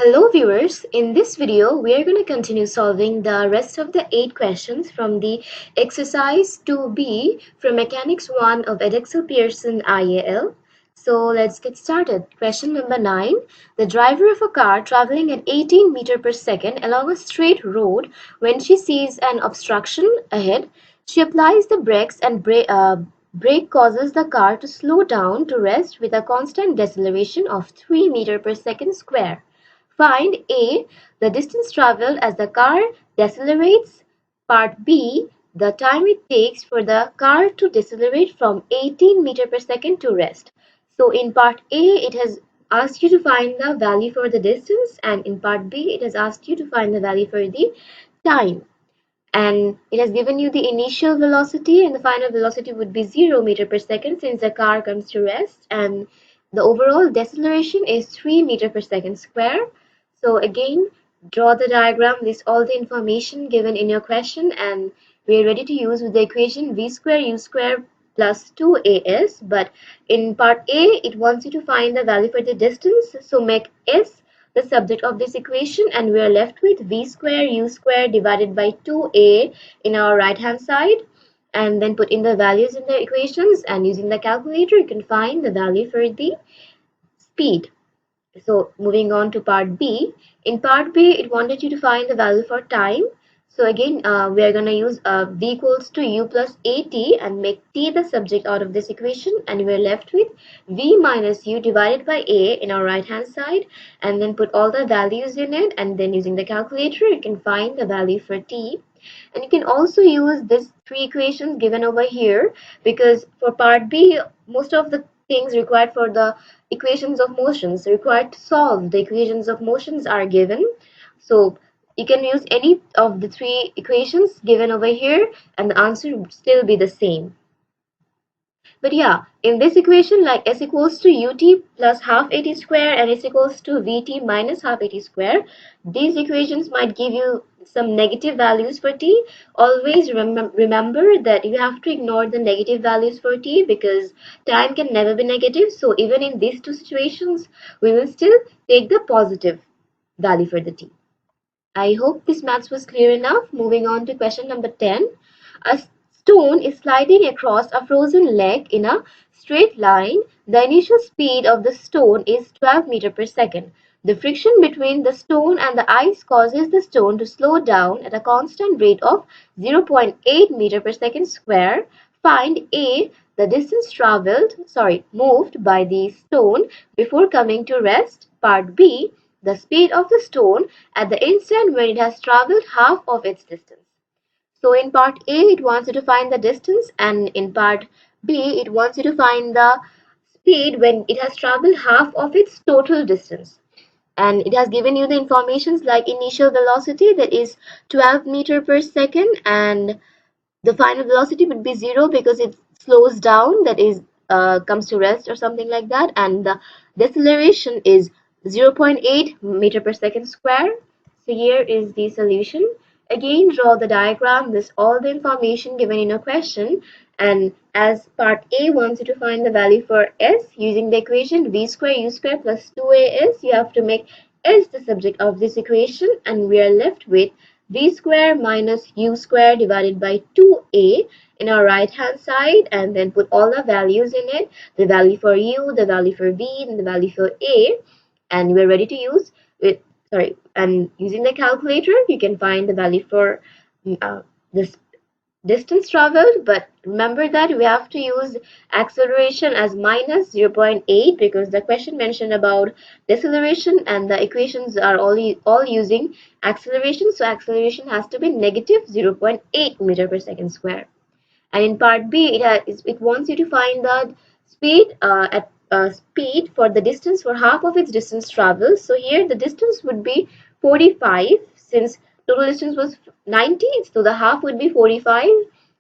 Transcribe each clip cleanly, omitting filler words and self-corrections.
Hello viewers, in this video we are going to continue solving the rest of the 8 questions from the exercise 2B from Mechanics 1 of Edexcel Pearson IAL. So let's get started. Question number 9. The driver of a car traveling at 18 meters per second along a straight road, when she sees an obstruction ahead, she applies the brakes and brake causes the car to slow down to rest with a constant deceleration of 3 meters per second square. Find A, the distance traveled as the car decelerates. Part B, the time it takes for the car to decelerate from 18 meters per second to rest. So in part A, it has asked you to find the value for the distance, and in part B, it has asked you to find the value for the time. And it has given you the initial velocity, and the final velocity would be 0 meters per second since the car comes to rest, and the overall deceleration is 3 meters per second square. So again, draw the diagram, list all the information given in your question, and we are ready to use with the equation v square u square plus 2as. But in part A, it wants you to find the value for the distance, so make s the subject of this equation, and we are left with v square u square divided by 2a in our right hand side, and then put in the values in the equations, and using the calculator you can find the value for the speed. So moving on to part B. In part B, it wanted you to find the value for time. So again, we are going to use v equals to u plus at and make t the subject out of this equation, and we're left with v minus u divided by a in our right hand side, and then put all the values in it, and then using the calculator you can find the value for t. And you can also use these 3 equations given over here, because for part B, most of the things required for the equations of motions required to solve the equations of motions are given. So you can use any of the 3 equations given over here, and the answer would still be the same. But yeah, in this equation, like s equals to ut plus half at square and s equals to vt minus half at square, these equations might give you some negative values for t. Always remember that you have to ignore the negative values for t, because time can never be negative. So even in these 2 situations, we will still take the positive value for the t. I hope this maths was clear enough. Moving on to question number 10. A stone is sliding across a frozen lake in a straight line. The initial speed of the stone is 12 meters per second. The friction between the stone and the ice causes the stone to slow down at a constant rate of 0.8 meters per second square. Find A, the distance moved by the stone before coming to rest. Part B, the speed of the stone at the instant when it has traveled half of its distance. So in part A, it wants you to find the distance, and in part B, it wants you to find the speed when it has traveled half of its total distance. And it has given you the informations like initial velocity, that is 12 meters per second, and the final velocity would be 0 because it slows down, that is comes to rest or something like that, and the deceleration is 0.8 meter per second square. So here is the solution. Again, draw the diagram, list all the information given in a question, and as part A wants you to find the value for s using the equation v square u square plus 2as, you have to make s the subject of this equation, and we are left with v square minus u square divided by 2a in our right hand side, and then put all the values in it, the value for u, the value for v, and the value for a, and we're ready to use it. And using the calculator you can find the value for this distance traveled. But remember that we have to use acceleration as minus 0.8 because the question mentioned about deceleration, and the equations are all using acceleration, so acceleration has to be negative 0.8 meter per second square. And in part B, it wants you to find the speed speed for the distance for half of its distance traveled. So here the distance would be 45, since total distance was 90, so the half would be 45.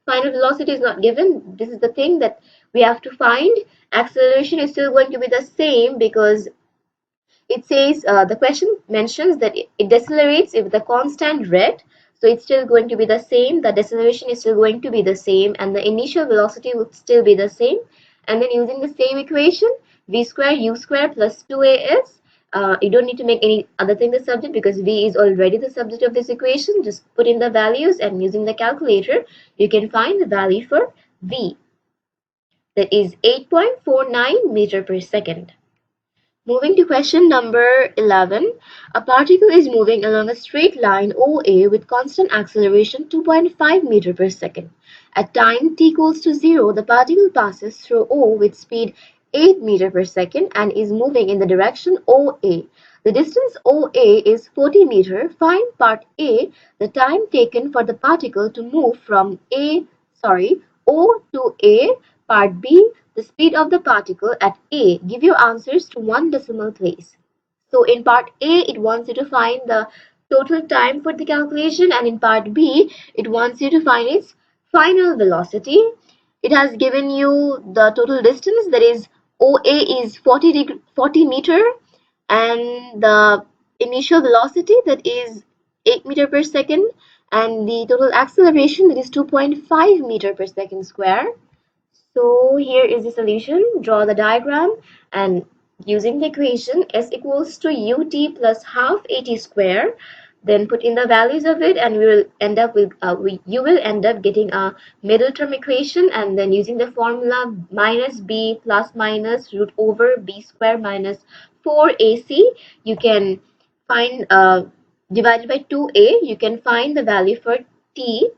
Final velocity is not given. This is the thing that we have to find. Acceleration is still going to be the same because it says the question mentions that it decelerates with a constant rate. So it's still going to be the same. The deceleration is still going to be the same, and the initial velocity would still be the same. And then using the same equation, v square u square plus 2as, You don't need to make any other thing the subject because V is already the subject of this equation. Just put in the values and using the calculator, you can find the value for V. That is 8.49 meter per second. Moving to question number 11. A particle is moving along a straight line OA with constant acceleration 2.5 meter per second. At time t equals to 0, the particle passes through O with speed 8 meter per second and is moving in the direction OA. The distance OA is 40 meter. Find part A, the time taken for the particle to move from O to A. Part B, the speed of the particle at A. Give your answers to one decimal place. So in part A, it wants you to find the total time for the calculation, and in part B, it wants you to find its final velocity. It has given you the total distance, that is OA is 40 meter, and the initial velocity, that is 8 meter per second, and the total acceleration, that is 2.5 meter per second square. So here is the solution. Draw the diagram, and using the equation S equals to ut plus half at square, then put in the values of it, and we will end up with you will end up getting a middle term equation, and then using the formula minus b plus minus root over b square minus 4ac, you can find divided by 2a, you can find the value for t.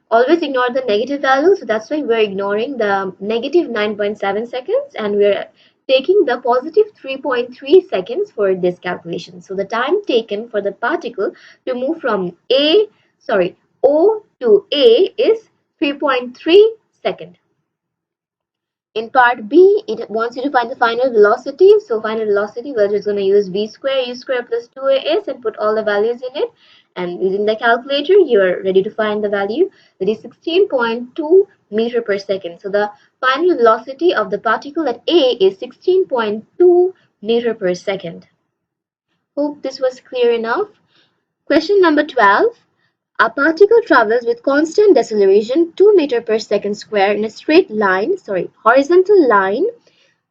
Always ignore the negative value, so that's why we're ignoring the negative 9.7 seconds and we're taking the positive 3.3 seconds for this calculation. So the time taken for the particle to move from O to A is 3.3 seconds. In part B, it wants you to find the final velocity. So final velocity, we're just going to use v square u square plus 2as and put all the values in it. And using the calculator, you're ready to find the value. That is 16.2 meter per second. So the final velocity of the particle at A is 16.2 meter per second. Hope this was clear enough. Question number 12. A particle travels with constant deceleration 2 meter per second square in a straight line, horizontal line.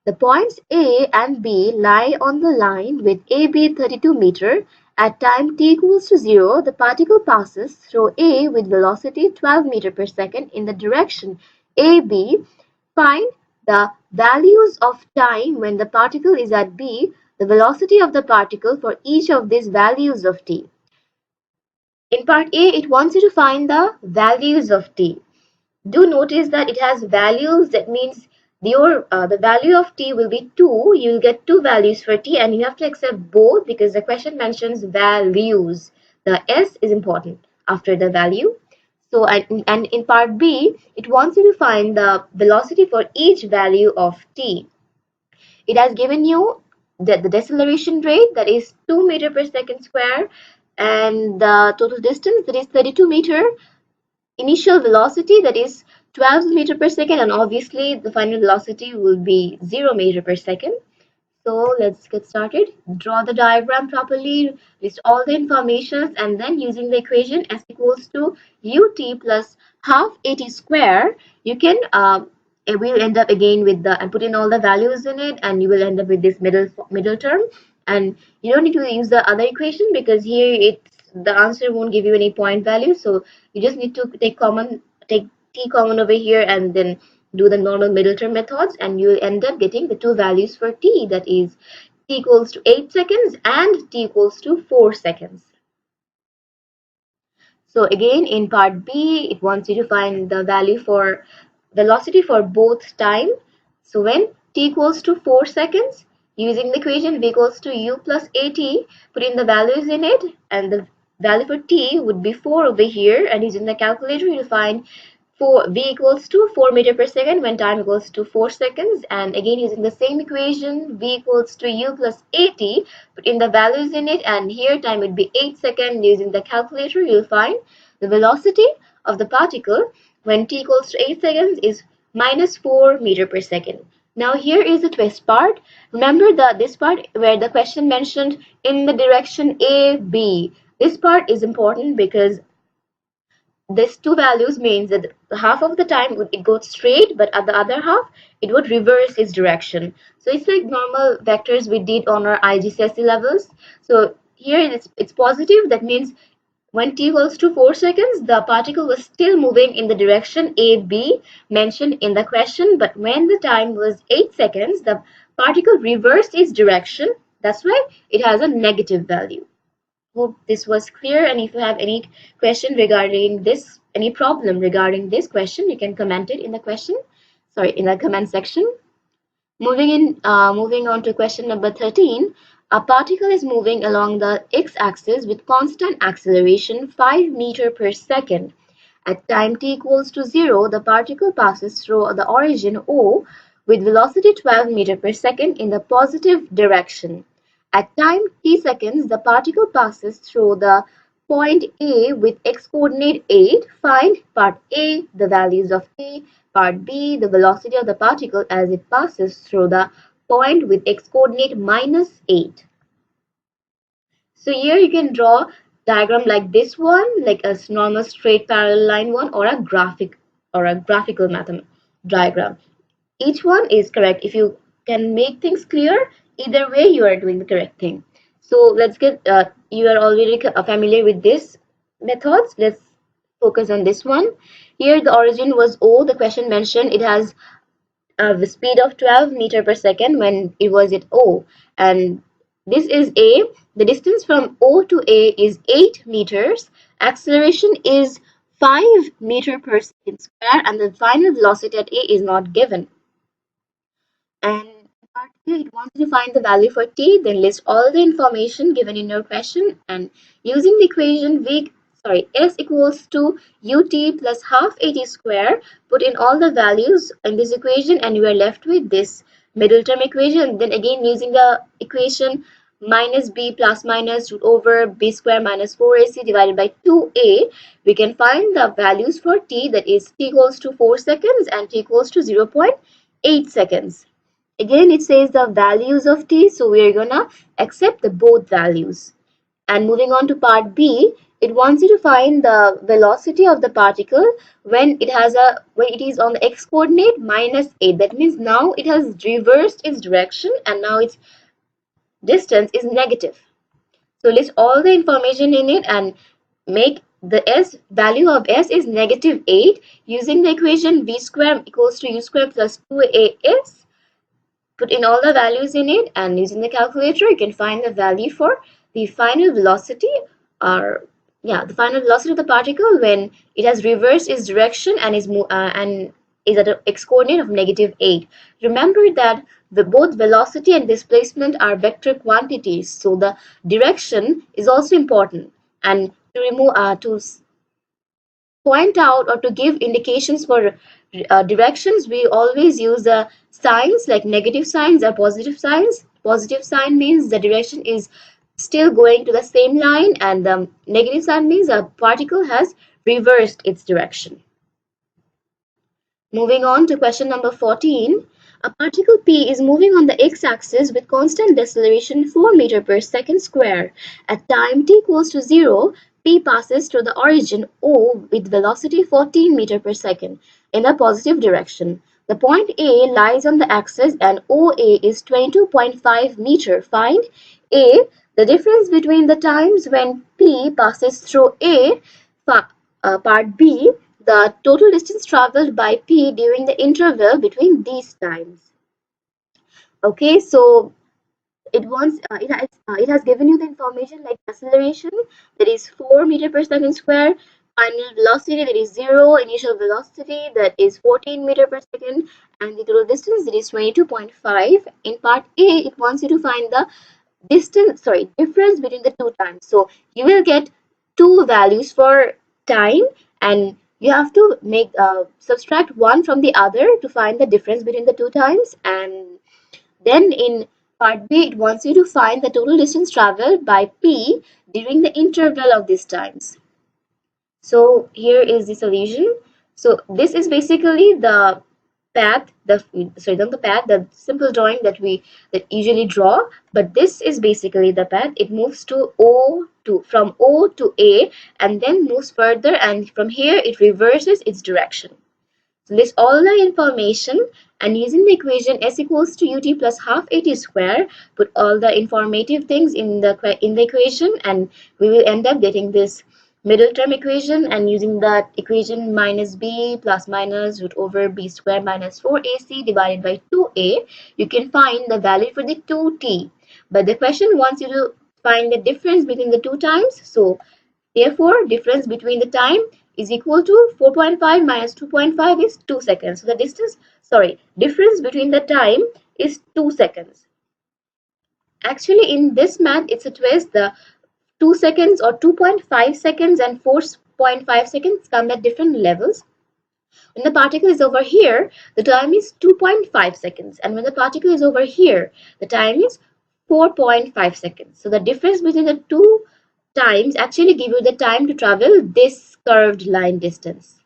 The points A and B lie on the line with AB 32 meter. At time t equals to 0, the particle passes through A with velocity 12 meter per second in the direction AB. Find the values of time when the particle is at B, the velocity of the particle for each of these values of t. In part A, it wants you to find the values of t. Do notice that it has values. That means the value of t will be 2. You will get 2 values for t, and you have to accept both because the question mentions values. The s is important after the value. So and in part B, it wants you to find the velocity for each value of t. It has given you the deceleration rate, that is 2 meter per second square, and the total distance, that is 32 meter, initial velocity, that is 12 meter per second, and obviously the final velocity will be 0 meter per second. So let's get started. Draw the diagram properly, list all the information, and then using the equation S equals to ut plus half at square, you can it will end up again with the, and put in all the values in it, and you will end up with this middle term. And you don't need to use the other equation because here the answer won't give you any point value. So you just need to take t common over here and then do the normal middle term methods, and you will end up getting the two values for t, that is t equals to 8 seconds and t equals to 4 seconds. So again, in part B, it wants you to find the value for velocity for both time. So when t equals to 4 seconds, using the equation v equals to u plus at, put in the values in it, and the value for t would be 4 over here, and using the calculator you'll find v equals to 4 meter per second when time equals to 4 seconds, and again using the same equation v equals to u plus at, put in the values in it, and here time would be 8 seconds. Using the calculator you'll find the velocity of the particle when t equals to 8 seconds is minus 4 meter per second. Now here is the twist part. Remember this part where the question mentioned in the direction A, B. This part is important because These two values means that half of the time it goes straight, but at the other half it would reverse its direction. So it's like normal vectors we did on our IGCSE levels. So here it's positive. That means when t equals to 4 seconds, the particle was still moving in the direction AB mentioned in the question, but when the time was 8 seconds, the particle reversed its direction. That's why it has a negative value. Hope this was clear, and if you have any question regarding this, any problem regarding this question, you can comment it in the in the comment section. Moving on to question number 13. A particle is moving along the x-axis with constant acceleration 5 meter per second. At time t equals to 0, the particle passes through the origin O with velocity 12 meter per second in the positive direction. At time t seconds, the particle passes through the point A with x-coordinate 8. Find part A, the values of A, part B, the velocity of the particle as it passes through the point with x-coordinate minus 8. So here you can draw diagram like this one, like a normal straight parallel line one, or a graphical diagram. Each one is correct. If you can make things clear, either way you are doing the correct thing. So let's get, you are already familiar with this methods. Let's focus on this one. Here the origin was O. The question mentioned it has the speed of 12 meter per second when it was at O, and this is A. The distance from O to A is 8 meters. Acceleration is 5 meter per second square, and the final velocity at A is not given. And part A, it wants you to find the value for t, then list all the information given in your question, and using the equation S equals to ut plus half at square, put in all the values in this equation and you are left with this middle term equation. Then again using the equation minus b plus minus root over b square minus 4ac divided by 2a, we can find the values for t, that is t equals to 4 seconds and t equals to 0.8 seconds. Again, it says the values of t, so we are gonna accept the both values. And moving on to part B, it wants you to find the velocity of the particle when it is on the x coordinate minus 8. That means now it has reversed its direction and now its distance is negative. So list all the information in it and make the s value of s is negative 8 using the equation v square equals to u square plus 2as. Put in all the values in it and using the calculator you can find the value for the final velocity the final velocity of the particle when it has reversed its direction and is at an x coordinate of -8. Remember that both velocity and displacement are vector quantities, so the direction is also important. And to point out or to give indications for directions, we always use the signs like negative signs or positive signs. Positive sign means the direction is still going to the same line, and the negative sign means a particle has reversed its direction. Moving on to question number 14. A particle P is moving on the x-axis with constant deceleration 4 meter per second square. At time t equals to 0, P passes through the origin O with velocity 14 meter per second in the positive direction. The point A lies on the axis and OA is 22.5 meter. Find A, the difference between the times when P passes through A, part B, the total distance traveled by P during the interval between these times. Okay, so it has given you the information like acceleration, that is 4 meter per second square, final velocity, that is 0, initial velocity, that is 14 meter per second, and the total distance, that is 22.5. In part A, it wants you to find the difference between the two times. So you will get two values for time and you have to make subtract one from the other to find the difference between the two times. And then in part B, it wants you to find the total distance traveled by P during the interval of these times. So here is the solution. So this is basically the path, the simple drawing that usually draw, but this is basically the path. It moves to from O to A, and then moves further, and from here it reverses its direction. So list all the information, and using the equation s equals to ut plus half at square, put all the informative things in the equation, and we will end up getting this middle term equation. And using that equation, minus b plus minus root over b square minus 4ac divided by 2a, you can find the value for the 2t. But the question wants you to find the difference between the two times. So therefore, difference between the time is equal to 4.5 minus 2.5 is 2 seconds. So the difference between the time is 2 seconds. Actually, in this math, it's a twist. The 2 seconds or 2.5 seconds and 4.5 seconds come at different levels. When the particle is over here, the time is 2.5 seconds. And when the particle is over here, the time is 4.5 seconds. So the difference between the two times actually give you the time to travel this curved line distance.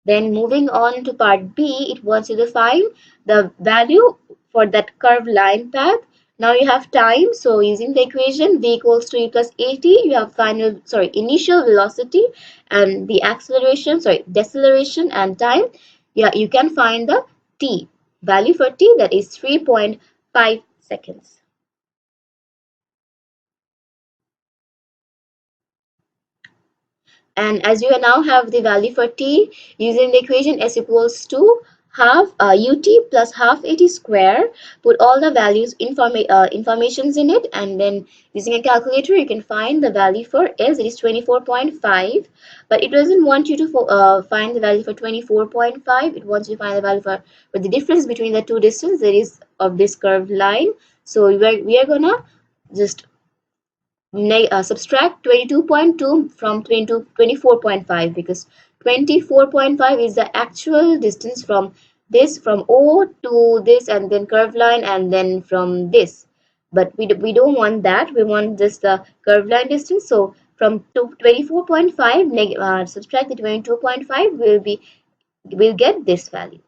Then moving on to part B, it wants you to find the value for that curved line path. Now you have time, so using the equation v equals to e plus at, you have initial velocity and the deceleration and time. Yeah, you can find the t value for t, that is 3.5 seconds. And as you now have the value for t, using the equation s equals to half ut plus half at square, put all the values informations in it, and then using a calculator you can find the value for s. It is 24.5, but it doesn't want you to find the value for 24.5. It wants you to find the value for the difference between the two distances, that is of this curved line. So we are gonna just subtract 22.2 from 24.5, because 24.5 is the actual distance from O to this, and then curved line, and then from this. But we don't want that. We want just the curved line distance. So from 24.5 subtract the 22.5, we'll get this value.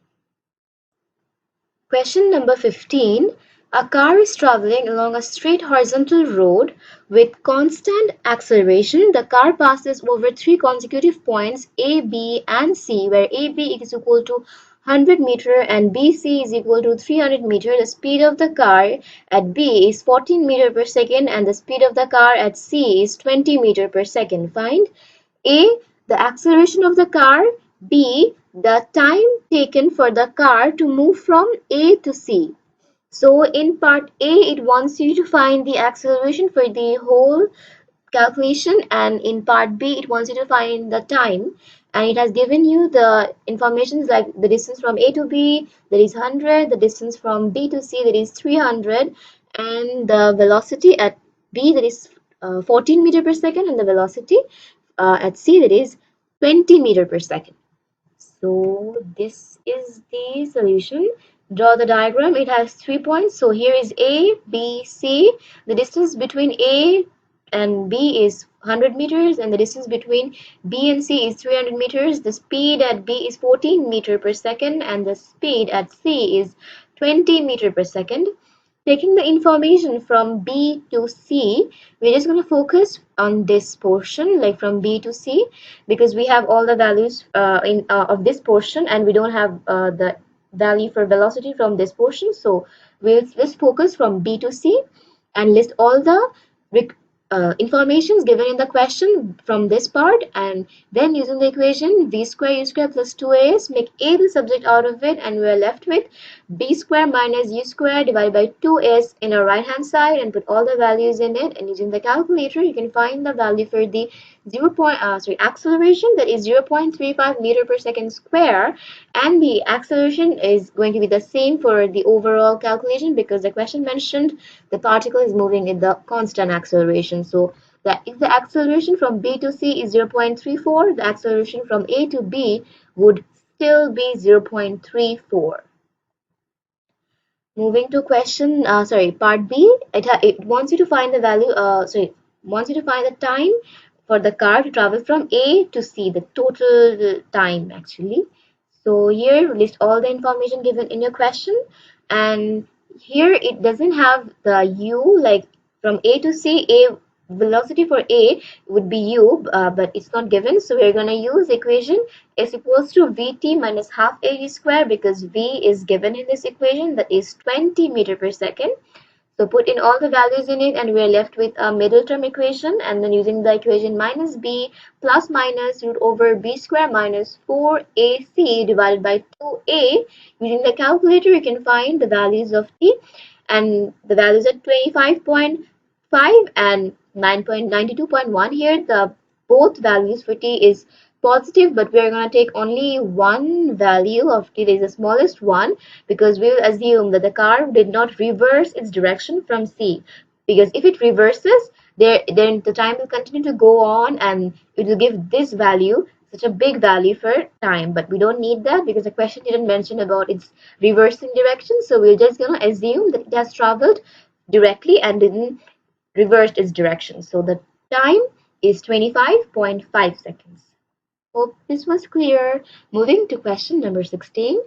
Question number 15. A car is traveling along a straight horizontal road with constant acceleration. The car passes over three consecutive points A, B, and C, where AB is equal to 100 meter and BC is equal to 300 meter. The speed of the car at B is 14 meter per second, and the speed of the car at C is 20 meter per second. Find A, the acceleration of the car, B, the time taken for the car to move from A to C. So in part A, it wants you to find the acceleration for the whole calculation, and in part B, it wants you to find the time, and it has given you the information like the distance from A to B, that is 100, the distance from B to C, that is 300, and the velocity at B, that is 14 meter per second, and the velocity at C, that is 20 meter per second. So this is the solution. Draw the diagram. It has 3 points. So here is A, B, C. The distance between A and B is 100 meters, and the distance between B and C is 300 meters. The speed at B is 14 meter per second, and the speed at C is 20 meter per second. Taking the information from B to C, we're just going to focus on this portion, like from B to C, because we have all the values of this portion, and we don't have the value for velocity from this portion. So let's focus from B to C and list all the informations given in the question from this part, and then using the equation v square u square plus 2as, make a the subject out of it, and we're left with b square minus u square divided by 2s in our right hand side, and put all the values in it, and using the calculator you can find the value for the acceleration, that is 0.35 meter per second square, and the acceleration is going to be the same for the overall calculation, because the question mentioned the particle is moving in the constant acceleration. So that if the acceleration from B to C is 0.34, the acceleration from A to B would still be 0.34. Moving to question, part B, it wants you to find the value, wants you to find the time for the car to travel from A to C, the total time actually. So here list all the information given in your question, and here it doesn't have the u, like from A to C, A velocity for A would be u, but it's not given. So we're going to use equation s equals to vt minus half at square, because v is given in this equation, that is 20 meter per second. So put in all the values in it, and we're left with a middle term equation, and then using the equation minus b plus minus root over b square minus 4ac divided by 2a. Using the calculator, you can find the values of t, and the values are 25.5 and 9.92.1. Here the both values for t is positive, but we are going to take only one value of t, that is the smallest one, because we will assume that the car did not reverse its direction from C. Because if it reverses, then the time will continue to go on, and it will give this value, such a big value for time. But we don't need that, because the question didn't mention about its reversing direction. So we're just going to assume that it has traveled directly and didn't reverse its direction. So the time is 25.5 seconds. Hope this was clear. Moving to question number 16.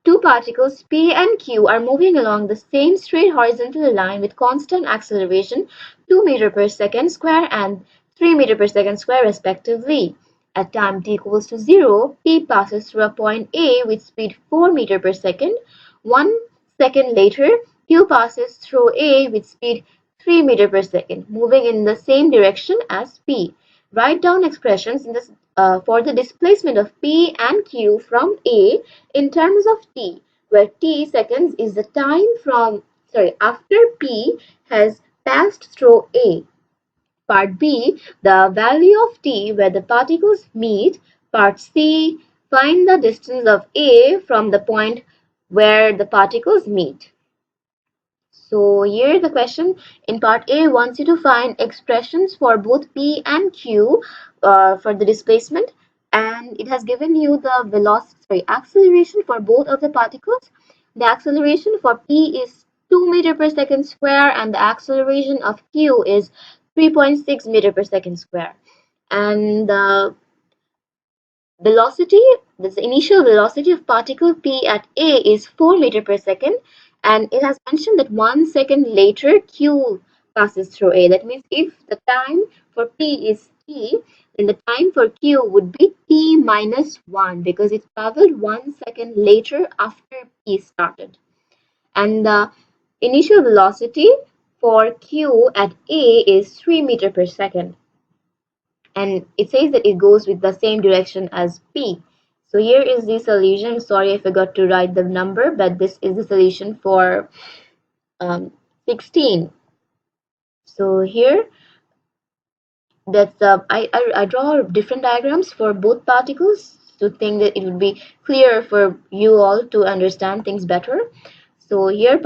Two particles P and Q are moving along the same straight horizontal line with constant acceleration 2 meter per second square and 3 meter per second square respectively. At time t equals to 0, P passes through a point A with speed 4 meter per second. 1 second later, Q passes through A with speed 3 meter per second, moving in the same direction as P. Write down expressions in this for the displacement of P and Q from A in terms of t, where t seconds is the time after P has passed through A. Part B, the value of t where the particles meet. Part C, find the distance of A from the point where the particles meet. So here the question in part A wants you to find expressions for both P and Q for the displacement, and it has given you the acceleration for both of the particles. The acceleration for P is 2 meter per second square, and the acceleration of Q is 3.6 meter per second square. And the velocity, the initial velocity of particle P at A is 4 meter per second, and it has mentioned that 1 second later Q passes through A. That means if the time for P is t, then the time for Q would be t minus 1, because it traveled 1 second later after P started. And the initial velocity for Q at A is 3 meter per second, and it says that it goes with the same direction as P. So here is the solution. Sorry, I forgot to write the number, but this is the solution for 16. So here, that's I draw different diagrams for both particles to think that it would be clear for you all to understand things better. So here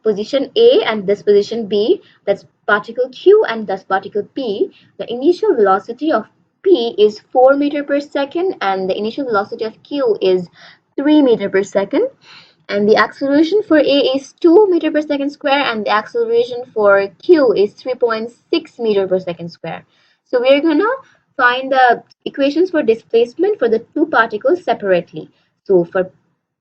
position A and this position B, that's particle Q and that's particle P. The initial velocity of P is 4 meter per second, and the initial velocity of Q is 3 meter per second. And the acceleration for A is 2 meter per second square, and the acceleration for Q is 3.6 meter per second square. So we're gonna find the equations for displacement for the two particles separately. So for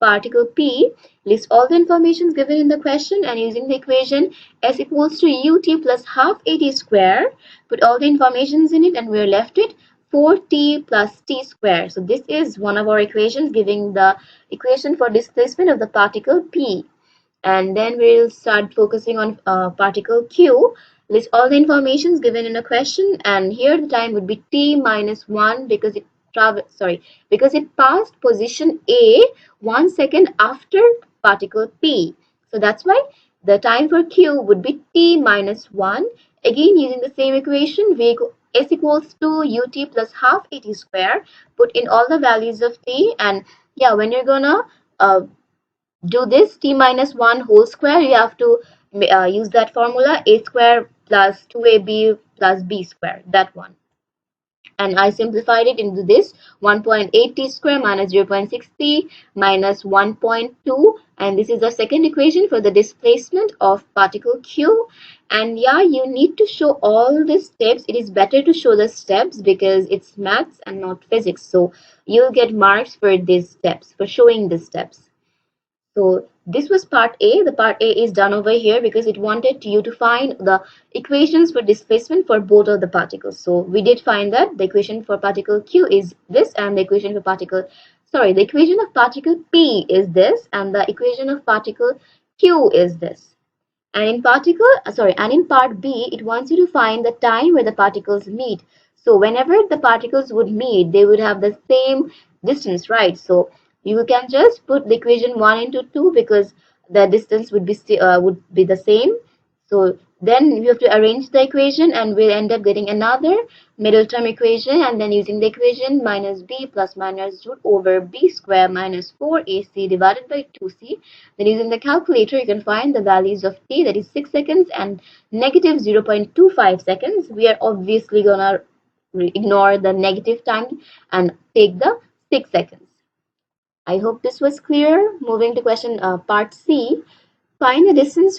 particle P, list all the information given in the question, and using the equation s equals to ut plus half at square, put all the informations in it, and we're left with 4t plus t square. So this is one of our equations giving the equation for displacement of the particle P. And then we'll start focusing on particle Q. List all the informations given in a question, and here the time would be t minus 1, because it passed position A 1 second after particle P. So that's why the time for Q would be t minus 1. Again, using the same equation, s equals to ut plus half at square. Put in all the values of t, and yeah, when you're gonna do this t minus 1 whole square, you have to use that formula, a square plus 2ab plus b square, that one. and I simplified it into this 1.8 t square minus 0.6 t minus 1.2, and this is the second equation for the displacement of particle q. And yeah, you need to show all the steps. It is better to show the steps because it's maths and not physics, so you'll get marks for these steps, for showing the steps. So this was part A. The part A is done over here because it wanted you to find the equations for displacement for both of the particles. So we did find that the equation for particle Q is this, and the equation for the equation of particle P is this, and the equation of particle Q is this. And in part B, it wants you to find the time where the particles meet. So whenever the particles would meet, they would have the same distance, right? So you can just put the equation 1 into 2 because the distance would be the same. So then you have to arrange the equation, and we'll end up getting another middle term equation, and then using the equation minus b plus minus root over b square minus 4ac divided by 2c. Then using the calculator, you can find the values of t, that is 6 seconds, and negative 0.25 seconds. We are obviously gonna ignore the negative time and take the 6 seconds. I hope this was clear. Moving to question part C. Find the distance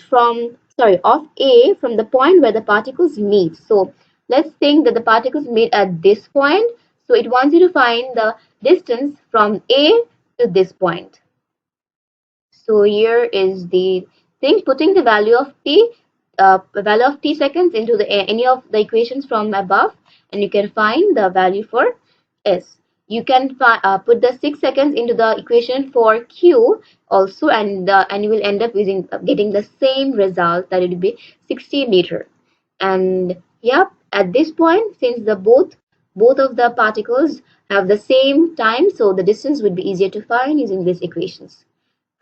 of A from the point where the particles meet. So let's think that the particles meet at this point. So it wants you to find the distance from A to this point. So here is the thing, putting the value of t seconds into any of the equations from above, and you can find the value for S. You can put the 6 seconds into the equation for Q also, and you will end up getting the same result, that it will be 60 meter. And yeah, at this point, since the both of the particles have the same time, so the distance would be easier to find using these equations.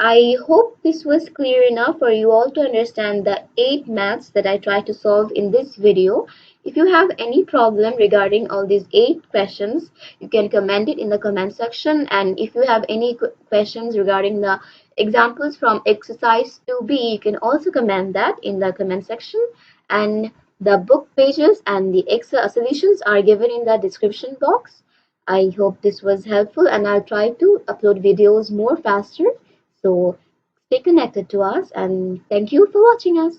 I hope this was clear enough for you all to understand the 8 maths that I tried to solve in this video. If you have any problem regarding all these 8 questions, you can comment it in the comment section. And if you have any questions regarding the examples from exercise 2B, you can also comment that in the comment section. And the book pages and the Excel solutions are given in the description box. I hope this was helpful, and I'll try to upload videos more faster. So stay connected to us, and thank you for watching us.